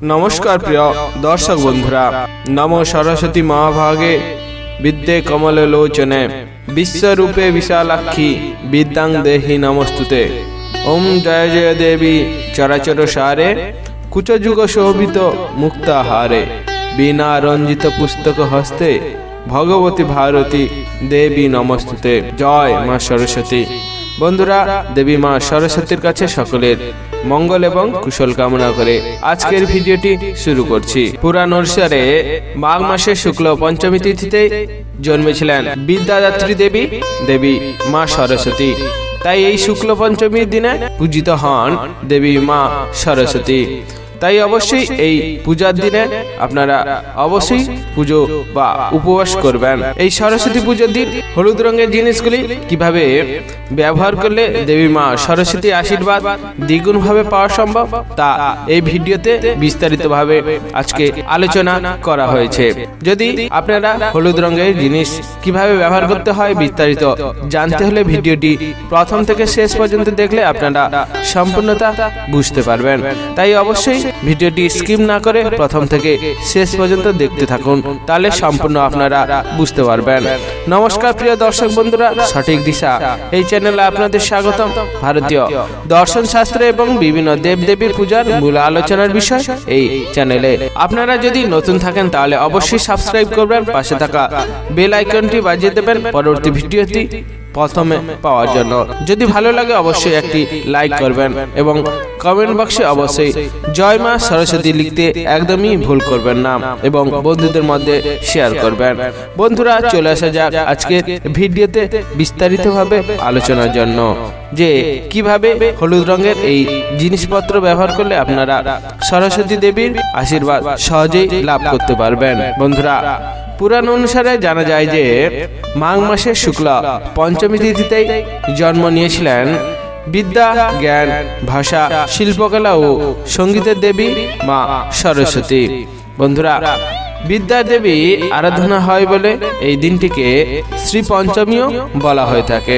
नमस्कार प्रिय दर्शक बंधुरा नमो सरस्वती महाभागे विद्ये कमललोचने विश्वरूपे विशालाक्षी विद्यां देहि नमस्तुते। ओम जय जय देवी चराचर सारे कुचजुग शोभित मुक्ताहारे बीना रंजित पुस्तक हस्ते भगवती भारती देवी नमस्तुते। जय माँ सरस्वती। बंधुरा देवी माँ सरस्वतीर काछे सकलेर मंगल एवं कुशल कामना करे आजकेर भिडियोटी शुरू करछि। पुराण अनुसारे माघ मासे शुक्ल पंचमी तिथिते जन्मेछिलेन विद्यादात्री देवी देवी माँ सरस्वती। ताई এই শুক্ল পঞ্চমীর দিনে পূজিত হন দেবী মা সরস্বতী। তাই অবশ্যই এই পূজার দিনে আপনারা অবশ্যই পুজো বা উপবাস করবেন। এই সরস্বতী পূজার দিন হলুদ রঙের জিনিসগুলি কিভাবে ব্যবহার করলে দেবী মা সরস্বতী আশীর্বাদ দ্বিগুণ ভাবে পাওয়া সম্ভব তা এই ভিডিওতে বিস্তারিতভাবে আজকে আলোচনা করা হয়েছে। যদি আপনারা হলুদ রঙের জিনিস কিভাবে ব্যবহার করতে হয় বিস্তারিত জানতে হলে ভিডিওটি প্রথম থেকে শেষ পর্যন্ত দেখলে আপনারা সম্পূর্ণতা বুঝতে পারবেন। তাই অবশ্যই ভিডিওটি স্কিপ না করে প্রথম থেকে শেষ পর্যন্ত দেখতে থাকুন, তাহলে সম্পূর্ণ আপনারা বুঝতে পারবেন। নমস্কার প্রিয় দর্শক বন্ধুরা, সঠিক দিশা এই চ্যানেলে আপনাদের স্বাগতম। ভারতীয় দর্শন শাস্ত্র এবং বিভিন্ন দেবদেবীর পূজার মূল আলোচনার বিষয় এই চ্যানেলে। আপনারা যদি নতুন থাকেন তাহলে অবশ্যই সাবস্ক্রাইব করবেন, পাশে থাকা বেল আইকনটি বাজিয়ে দেবেন পরবর্তী ভিডিওটি প্রথমে পাওয়ার জন্য। যদি ভালো লাগে অবশ্যই একটি লাইক করবেন এবং কমেন্ট বক্সে অবশ্যই জয় মা সরস্বতী লিখতে একদমই ভুল করবেন না এবং বন্ধুদের মধ্যে শেয়ার করবেন। বন্ধুরা চলে আসা যাক আজকে ভিডিওতে বিস্তারিতভাবে আলোচনার জন্য যে কিভাবে হলুদ রঙের এই জিনিসপত্র ব্যবহার করলে আপনারা সরস্বতী দেবীর আশীর্বাদ সহজেই লাভ করতে পারবেন। বন্ধুরা পুরাণ অনুসারে জানা যায় যে মাঘ মাসের শুক্ল পঞ্চমী তিথিতেই জন্ম নিয়েছিলেন বিদ্যা জ্ঞান ভাষা শিল্পকলা ও সঙ্গীতের দেবী মা সরস্বতী। বন্ধুরা বিদ্যা দেবী আরাধনা হয় বলে এই দিনটিকে শ্রী পঞ্চমীও বলা হয়ে থাকে।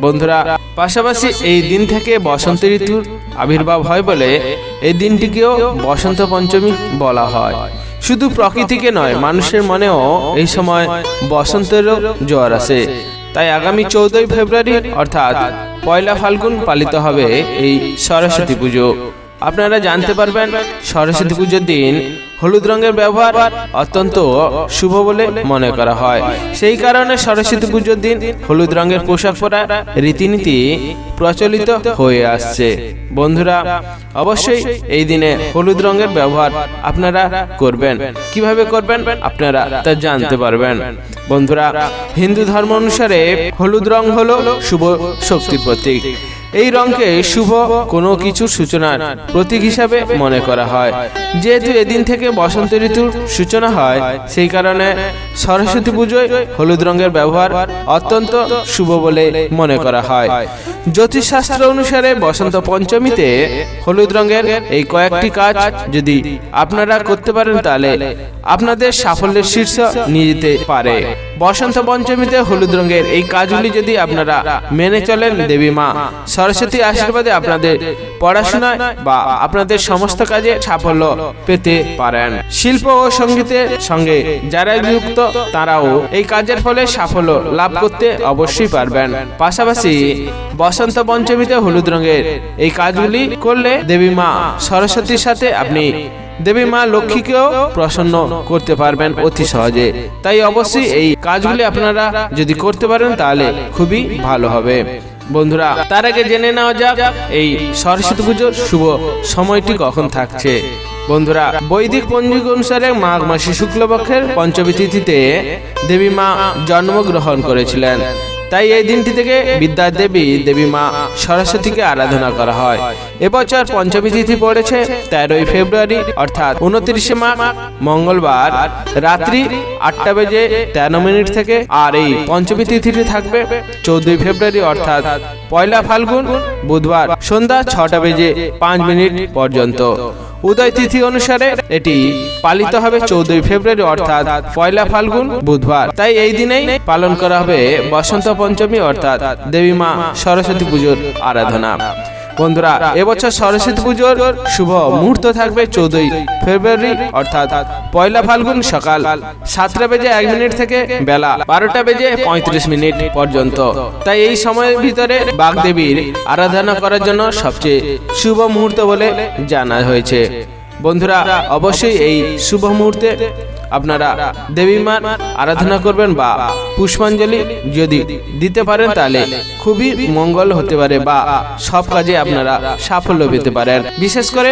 বন্ধুরা পাশাপাশি এই দিন থেকে বসন্ত ঋতুর আবির্ভাব হয় বলে এই দিনটিকেও বসন্ত পঞ্চমী বলা হয়। শুধু প্রকৃতিকে নয়, মানুষের মনেও এই সময় বসন্তেরও জোয়ার আসে। তাই আগামী 14 ফেব্রুয়ারি অর্থাৎ পয়লা ফাল্গুন পালিত হবে এই সরস্বতী পুজো। আপনারা জানতে পারবেন সরস্বতী পুজোর দিন হলুদ রঙের ব্যবহার অত্যন্ত শুভ বলে মনে করা হয়। সেই কারণে সরস্বতী পুজোর দিন হলুদ রঙের পোশাক পরা রীতিনীতি প্রচলিত হয়ে আসছে। বন্ধুরা অবশ্যই এই দিনে হলুদ রঙের ব্যবহার আপনারা করবেন। কিভাবে করবেন আপনারা তা জানতে পারবেন। বন্ধুরা হিন্দু ধর্ম অনুসারে হলুদ রং হলো শুভ শক্তির প্রতীক। এই রঙকে শুভ কোনো কিছুর সূচনার প্রতীক হিসাবে মনে করা হয়। যেহেতু এদিন থেকে বসন্ত ঋতুর সূচনা হয় সেই কারণে সরস্বতী পুজোয় হলুদ রঙের ব্যবহার অত্যন্ত শুভ বলে মনে করা হয়। জ্যোতিষশাস্ত্র অনুসারে বসন্ত পঞ্চমীতে হলুদ রঙের এই কয়েকটি কাজ যদি আপনারা করতে পারেন তাহলে আপনাদের সাফল্যের শীর্ষ নিয়ে যেতে পারে। বসন্ত পঞ্চমীতে হলুদ রঙের এই কাজগুলি যদি আপনারা মেনে চলেন দেবী মা সরস্বতী আশীর্বাদে আপনাদের পড়াশোনায় বা আপনাদের সমস্ত কাজে সাফল্য পেতে পারেন। শিল্প ও সঙ্গীতের সঙ্গে যারা যুক্ত তারাও এই কাজের ফলে সাফল্য লাভ করতে অবশ্যই পারবেন। পাশাপাশি বসন্ত পঞ্চমীতে হলুদ রঙের এই কাজগুলি করলে দেবী মা সরস্বতীর সাথে আপনি দেবী মা লক্ষ্মীকেও প্রসন্ন করতে পারবেন অতি সহজে। তাই অবশ্যই এই কাজগুলি আপনারা যদি করতে পারেন তাহলে খুবই ভালো হবে। বন্ধুরা তার আগে জেনে নেওয়া যাক এই সরস্বতী পুজোর শুভ সময়টি কখন থাকছে। বন্ধুরা বৈদিক পঞ্জিকা অনুসারে মাঘ মাসে শুক্লপক্ষের পঞ্চমী তিথিতে দেবী মা জন্মগ্রহণ করেছিলেন। তাই এই দিনটি থেকে বিদ্যা দেবী দেবী মা সরস্বতীকে আরাধনা করা হয়। এবছর পঞ্চমী তিথি পড়েছে 13 ফেব্রুয়ারি অর্থাৎ 29 মাঘ মঙ্গলবার রাত্রি 8:13 থেকে। আর এই পঞ্চমী তিথিটি থাকবে 14 ফেব্রুয়ারি অর্থাৎ পয়লা ফাল্গুন বুধবার সন্ধ্যা 6:05 পর্যন্ত। উদয় তিথি অনুসারে এটি পালিত হবে 14 ফেব্রুয়ারি অর্থাৎ পয়লা ফাল্গুন বুধবার। তাই এই দিনেই পালন করা হবে বসন্ত পঞ্চমী অর্থাৎ দেবী মা সরস্বতী পুজোর আরাধনা। বন্ধুরা, এবছর সরস্বতী পুজোর শুভ মুহূর্ত থাকবে 14 ফেব্রুয়ারি অর্থাৎ পয়লা ফাল্গুন সকাল 7:01 থেকে বেলা 12:35 পর্যন্ত। তাই এই সময়ের ভিতরে বাগদেবীর আরাধনা করার জন্য সবচেয়ে শুভ মুহূর্ত বলে জানা হয়েছে। বন্ধুরা, অবশ্যই এই শুভ মুহূর্তে আপনারা দেবী মার আরাধনা করবেন বা পুষ্পাঞ্জলি যদি দিতে পারেন তাহলে খুবই মঙ্গল হতে পারে বা সব কাজে আপনারা সাফল্য পেতে পারেন। বিশেষ করে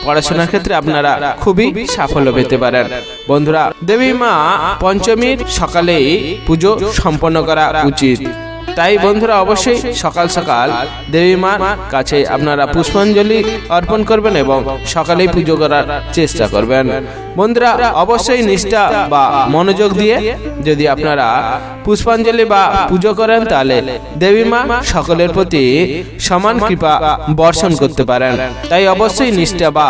পড়াশোনার ক্ষেত্রে আপনারা খুবই সাফল্য পেতে পারেন। বন্ধুরা, দেবী মা পঞ্চমীর সকালেই পুজো সম্পন্ন করা উচিত। তাই বন্ধুরা, অবশ্যই সকাল সকাল দেবী মার কাছে আপনারা পুষ্পাঞ্জলি অর্পণ করবেন এবং সকালেই পুজো করার চেষ্টা করবেন। বন্ধুরা, অবশ্যই নিষ্ঠা বা মনোযোগ দিয়ে যদি আপনারা পুষ্পাঞ্জলি বা পুজো করেন তাহলে দেবী মা সকলের প্রতি সমান কৃপা বর্ষণ করতে পারেন। তাই অবশ্যই নিষ্ঠা বা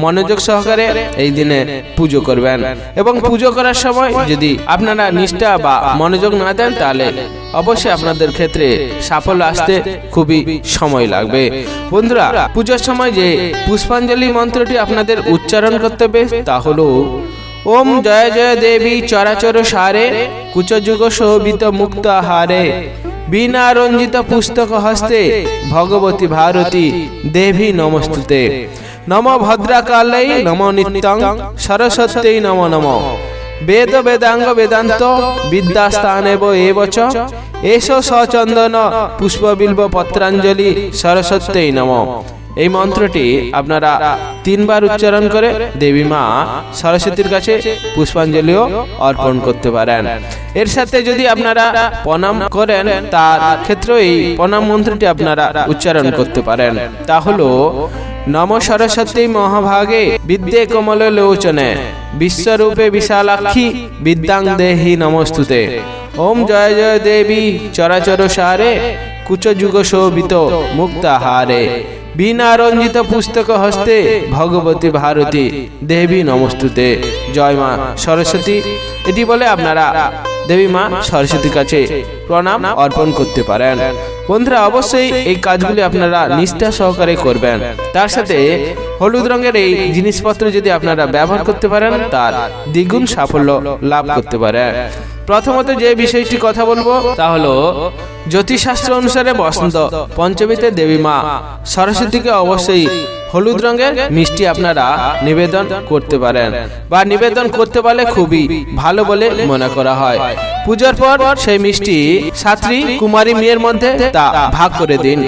মনোযোগ সহকারে এই দিনে পুজো করবেন এবং পুজো করার সময় যদি আপনারা নিষ্ঠা বা মনোযোগ না দেন তাহলে অবশ্যই আপনাদের ক্ষেত্রে সাফল্য আসতে খুবই সময় লাগবে। বন্ধুরা, পূজার সময় যে পুষ্পাঞ্জলি মন্ত্রটি আপনাদের উচ্চারণ করতে হবে তা হলো ওম জয় জয় দেবী চরাচর সারে কুচযুগ শোভিত মুক্ত হারে বিনা রঞ্জিত পুস্তক হস্তে ভগবতী ভারতী দেবী নমস্তুতে নম ভদ্রাকালাই নম নিত্যং সরস্বত্যৈ নম নম বেদ বেদাঙ্গ বেদান্ত বিদ্যাস্থানেব এবচ এসো সচন্দন পুষ্পবিল্ব পত্রাঞ্জলি সরস্বত্যৈ নম। এই মন্ত্রটি আপনারা 3 বার উচ্চারণ করে দেবী মা সরস্বতীর কাছে পুষ্পাঞ্জলিও অর্পণ করতে পারেন। এর সাথে যদি আপনারা প্রণাম করেন তার ক্ষেত্রে এই প্রণাম মন্ত্রটি আপনারা উচ্চারণ করতে পারেন। তা হলো নম সরস্বতী মহাভাগে বিদ্যে কমল লোচনে বিশ্বরূপে বিশালাক্ষী বিদ্যাং দেহি নমস্তুতে ওম জয় জয় দেবী চরাচর সারে কুচযুগ শোভিত মুক্তাহারে বিনা রঞ্জিত পুস্তক হস্তে ভগবতী ভারতী দেবী নমস্তুতে। জয় মা সরস্বতী। এটি বলে আপনারা দেবী মা সরস্বতীর কাছে প্রণাম অর্পণ করতে পারেন। বন্ধুরা, অবশ্যই এই কাজগুলি আপনারা নিষ্ঠা সহকারে করবেন। তার সাথে হলুদ রঙের এই জিনিসপত্র যদি আপনারা ব্যবহার করতে পারেন তার দ্বিগুণ সাফল্য লাভ করতে পারেন। প্রথমত যে বিষয়টি কথা বলবো তা হলো জ্যোতিষশাস্ত্র অনুসারে বসন্ত পঞ্চমীতে দেবী মা সরস্বতীকে অবশ্যই হলুদ রঙের মিষ্টি আপনারা নিবেদন করতে পারেন বা নিবেদন করতে পারলে খুবই ভালো বলে মনে করা হয়। পূজার পর সেই মিষ্টি ছাত্রী কুমারী মেয়ের মধ্যে তা ভাগ করে দিন।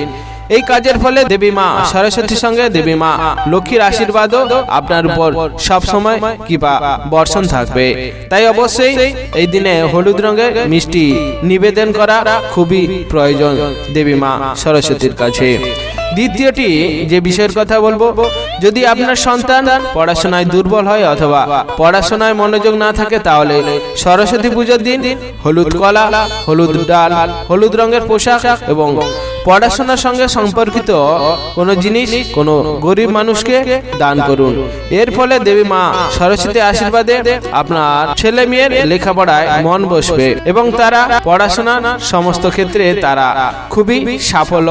এই কাজের ফলে দেবী মা সরস্বতীর সঙ্গে দেবী মা লক্ষ্মীর আশীর্বাদও আপনার উপর সব সময় কৃপা বর্ষণ থাকবে। তাই অবশ্যই এই দিনে হলুদ রঙের মিষ্টি নিবেদন করা খুবই প্রয়োজন দেবী মা সরস্বতীর কাছে। দ্বিতীয়টি যে বিষয়ের কথা বলবো, যদি আপনার সন্তান পড়াশোনায় দুর্বল হয় অথবা পড়াশোনায় মনোযোগ না থাকে তাহলে সরস্বতী পুজোর দিন হলুদ কলা, হলুদ ডাল, হলুদ রঙের পোশাক এবং পড়াশোনার সঙ্গে সম্পর্কিত কোনো জিনিস কোনো গরিব মানুষকে দান করুন। এর ফলে দেবী মা সরস্বতী আশীর্বাদে আপনার ছেলে মেয়ের লেখাপড়ায় মন বসবে এবং তারা পড়াশোনা সমস্ত ক্ষেত্রে তারা খুবই সাফল্য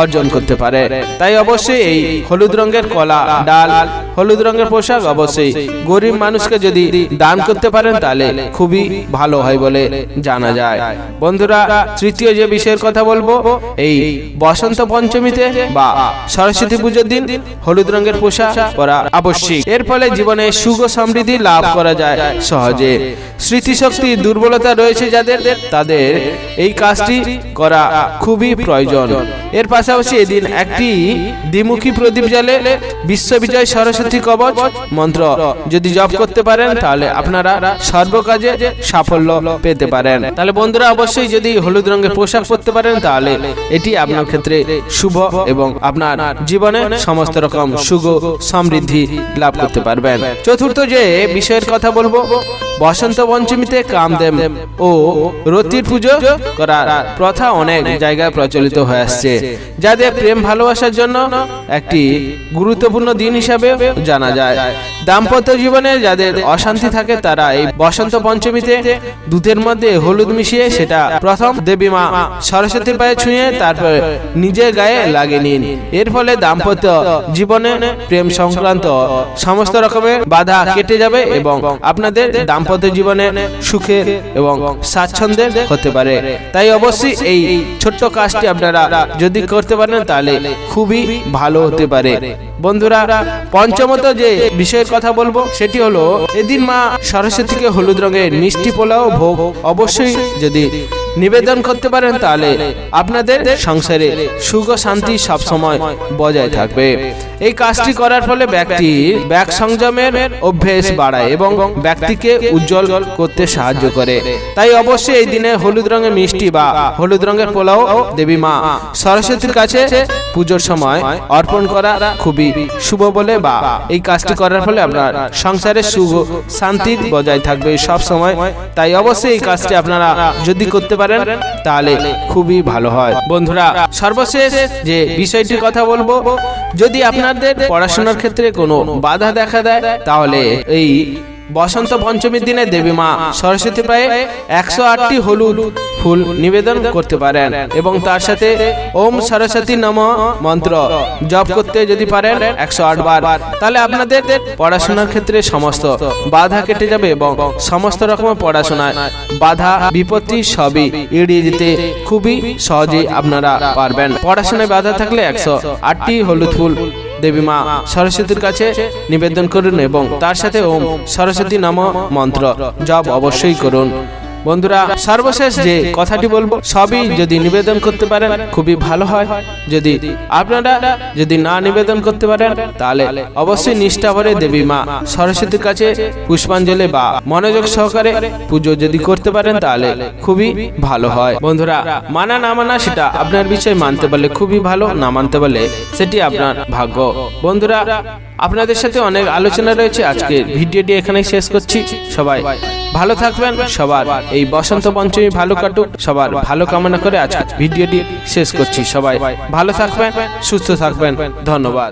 অর্জন করতে পারে। তাই অবশ্যই এই হলুদ রঙের কলা, ডাল, হলুদ রঙের পোশাক অবশ্যই গরিব মানুষকে যদি দান করতে পারেন তাহলে খুবই ভালো হয় বলে জানা যায়। বন্ধুরা, তৃতীয় যে বিষয়ের কথা বলবো, এই বসন্ত পঞ্চমীতে বা সরস্বতী পুজোর দিন হলুদ রঙের পোশাক পরা আবশ্যিক। এর ফলে জীবনে সুখ সমৃদ্ধি লাভ করা যায় সহজে। স্মৃতিশক্তি দুর্বলতা রয়েছে যাদের, তাদের এই কাজটি করা খুবই প্রয়োজন। এর পাশাপাশি এদিন একটি দ্বিমুখী প্রদীপ জ্বালে বিশ্ববিজয় সরস্বতী কবচ মন্ত্র যদি জপ করতে পারেন তাহলে আপনারা সর্বকাজে সাফল্য পেতে পারেন। তাহলে বন্ধুরা, অবশ্যই যদি হলুদ রঙের পোশাক পরতে পারেন তাহলে এটি আপনার ক্ষেত্রে শুভ এবং আপনার জীবনে সমস্ত রকম সুখ সমৃদ্ধি লাভ করতে পারবেন। চতুর্থ যে বিষয়ের কথা বলবো, বসন্ত পঞ্চমীতে কামদেব ও রতির পুজো করার প্রথা অনেক জায়গায় প্রচলিত হয়ে আসছে, যাদের প্রেম ভালোবাসার জন্য একটি গুরুত্বপূর্ণ দিন হিসাবে জানা যায়। দাম্পত্য জীবনে যাদের অশান্তি থাকে তারা এই বসন্ত পঞ্চমীতে দুধের মধ্যে হলুদ মিশিয়ে সেটা প্রথম দেবী মা সরস্বতীর পায়ে ছুঁয়ে তারপর নিজের গায়ে লাগিয়ে নিন। এর ফলে দাম্পত্য জীবনে প্রেম সংক্রান্ত সমস্ত রকমের বাধা কেটে যাবে এবং আপনাদের দাম্পত্য জীবনে সুখের এবং স্বাচ্ছন্দ্যের হতে পারে। তাই অবশ্যই এই ছোট্ট কাজটি আপনারা যদি করতে পারেন তাহলে খুবই ভালো হতে পারে। বন্ধুরা, পঞ্চমত যে বিষয়ের কথা বলবো সেটি হলো এদিন মা সরস্বতীকে হলুদ রঙের মিষ্টি পোলাও ভোগ অবশ্যই যদি নিবেদন করতে পারেন তাহলে আপনাদের সংসারে সুখ ও শান্তি সবসময় বজায় থাকবে। এই কাজটি করার ফলে ব্যক্তির ব্যাগ সংযমের অভ্যেস বাড়ায় এবং ব্যক্তিকে উজ্জ্বল করতে সাহায্য করে। তাই অবশ্যই এই দিনে হলুদ রঙের মিষ্টি বা হলুদ রঙের পোলাও দেবী মা সরস্বতীর কাছে পুজোর সময় অর্পণ করা খুবই শুভ বলে বা এই কাজটি করার ফলে আপনার সংসারে সুখ শান্তি বজায় থাকবে সব সময়। তাই অবশ্যই এই কাজটি আপনারা যদি করতে পারেন তাহলে খুবই ভালো হয়। বন্ধুরা, সর্বশেষ যে বিষয়টির কথা বলবো, যদি আপনাদের পড়াশোনার ক্ষেত্রে কোনো বাধা দেখা দেয় তাহলে এই বসন্ত পঞ্চমীর দিনে দেবী মা সরস্বতী পায়ে 108টি হলুদ ফুল নিবেদন করতে পারেন এবং তার সাথে ওম সরস্বতী নমঃ মন্ত্র জপ করতে যদি পারেন 108 বার, তাহলে আপনাদের পড়াশোনার ক্ষেত্রে সমস্ত বাধা কেটে যাবে এবং সমস্ত রকমের পড়াশোনায় বাধা বিপত্তি সবই এড়িয়ে যেতে খুবই সহজেই আপনারা পারবেন। পড়াশোনায় বাধা থাকলে 108টি হলুদ ফুল দেবী মা সরস্বতীর কাছে নিবেদন করুন এবং তার সাথে ওম সরস্বতী নমঃ মন্ত্র জপ অবশ্যই করুন। বন্ধুরা, সর্বশেষ যে কথাটি বলবো, সবই যদি নিবেদন করতে পারেন খুবই ভালো হয়। যদি আপনারা যদি না নিবেদন করতে পারেন তাহলে অবশ্যই নিষ্ঠা ভরে দেবী মা সরস্বতীর কাছে পুষ্পাঞ্জলি বা মনোযোগ সহকারে পুজো যদি করতে পারেন তাহলে খুবই ভালো হয়। বন্ধুরা, মানা না মানা সেটা আপনার বিষয়, মানতে পারলে খুবই ভালো, না মানতে পারলে সেটি আপনার ভাগ্য। বন্ধুরা, আপনাদের সাথে অনেক আলোচনা রয়েছে, আজকে ভিডিওটি এখানেই শেষ করছি। সবাই ভালো থাকবেন, সবার এই বসন্ত পঞ্চমী ভালো কাটুক, সবার ভালো কামনা করে আজকে ভিডিওটি শেষ করছি। সবাই ভালো থাকবেন, সুস্থ থাকবেন, ধন্যবাদ।